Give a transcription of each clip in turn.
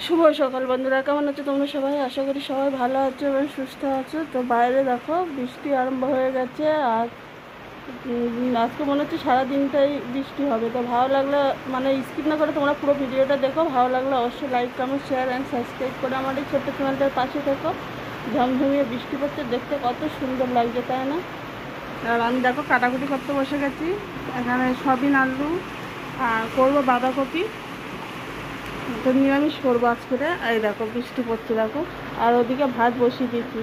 শুভ সকাল বন্ধুরা, কেমন আছো তোমরা সবাই? আশা করি সবাই ভালো আছো এবং সুস্থ আছো। তো বাইরে দেখো বৃষ্টি আরম্ভ হয়ে গেছে। আর আজকে মনে হচ্ছে সারাদিনটাই বৃষ্টি হবে। তো ভালো লাগলে মানে স্কিপ না করে তোমরা পুরো ভিডিওটা দেখো। ভালো লাগলে অবশ্যই like, comment, share and subscribe করে আমার এই ছোট্ট চ্যানেলটার পাশে থেকো। ঝমঝমিয়ে বৃষ্টি পড়ছে, দেখতে কত সুন্দর লাগছে, তাই না? আর আমি দেখো কাটাকুটি করতে বসে গেছি। এখানে সবিন, আলু আর করবো বাঁধাকপি। তো নিরামিষ করবো আজকে। এই দেখো বৃষ্টি পড়ছে দেখো। আর ওদিকে ভাত বসিয়ে দিয়েছি।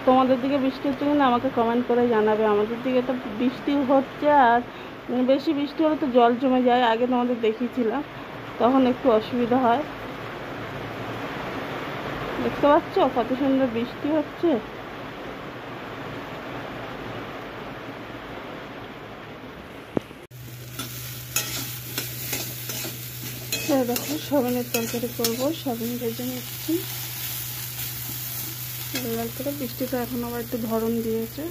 তোমাদের দিকে বৃষ্টি হচ্ছে কিনা আমাকে কমেন্ট করে জানাবে। আমাদের দিকে তো বৃষ্টি হচ্ছে। আর বেশি বৃষ্টি হলে তো জল জমে যায়। আগে তোমাদের দেখিয়েছিলাম, তখন একটু অসুবিধা হয়। দেখতে পাচ্ছ কত সুন্দর বৃষ্টি হচ্ছে। দেখো সবিনের তরকারি করবো, সবিন ভেজে নিচ্ছি লাল করে। বৃষ্টিটা এখন আবার একটু ধরন দিয়েছে,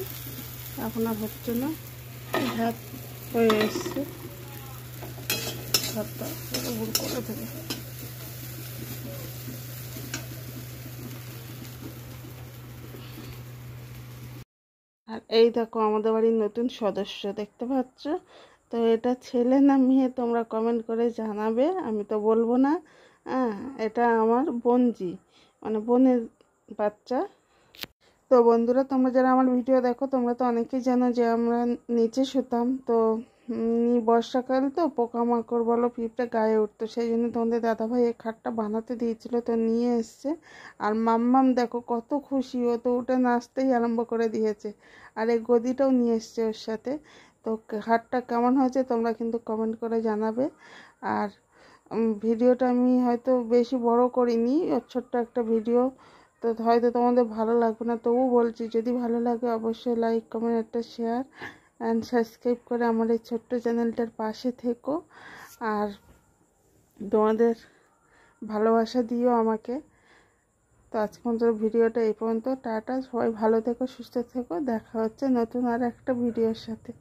এখন আর হচ্ছে না। ভাত হয়ে এসছে, ভাতটা ভুল করে দেবে। আর এই দেখো আমাদের বাড়ির নতুন সদস্য, দেখতে পাচ্ছ? তো এটা ছেলে না মেয়ে তোমরা কমেন্ট করে জানাবে, আমি তো বলবো না। হ্যাঁ, এটা আমার বোনজি, মানে বোনের বাচ্চা। তো বন্ধুরা, তোমরা যারা আমার ভিডিও দেখো তোমরা তো অনেকেই জানো যে আমরা নিচে শুতাম। তো বর্ষাকাল তো পোকামাকড় বলো পিঁপড়ে গায়ে উঠতো, সেই জন্য তোমাদের দাদাভাই এই খাটটা বানাতে দিয়েছিল, তো নিয়ে এসছে। আর মাম্মাম দেখো কত খুশি, ও তো উঠে নাচতেই আরম্ভ করে দিয়েছে। আর এই গদিটাও নিয়ে এসছে ওর সাথে। তো খাটটা কেমন হয়েছে তোমরা কিন্তু কমেন্ট করে জানাবে। আর ভিডিওটা আমি হয়তো বেশি বড় করিনি, ছোট্ট একটা ভিডিও। তো হয়তো তোমাদের ভালো লাগবে না, তবু বলছি যদি ভালো লাগে অবশ্যই লাইক, কমেন্ট, একটা শেয়ার অ্যান্ড সাবস্ক্রাইব করে আমার এই ছোট্ট চ্যানেলটার পাশে থেকো। আর তোমাদের ভালোবাসা দিও আমাকে। তো আজকে পর্যন্ত ভিডিওটা এই পর্যন্ত। টাটা, সবাই ভালো থেকো, সুস্থ থেকো। দেখা হচ্ছে নতুন আর একটা ভিডিওর সাথে।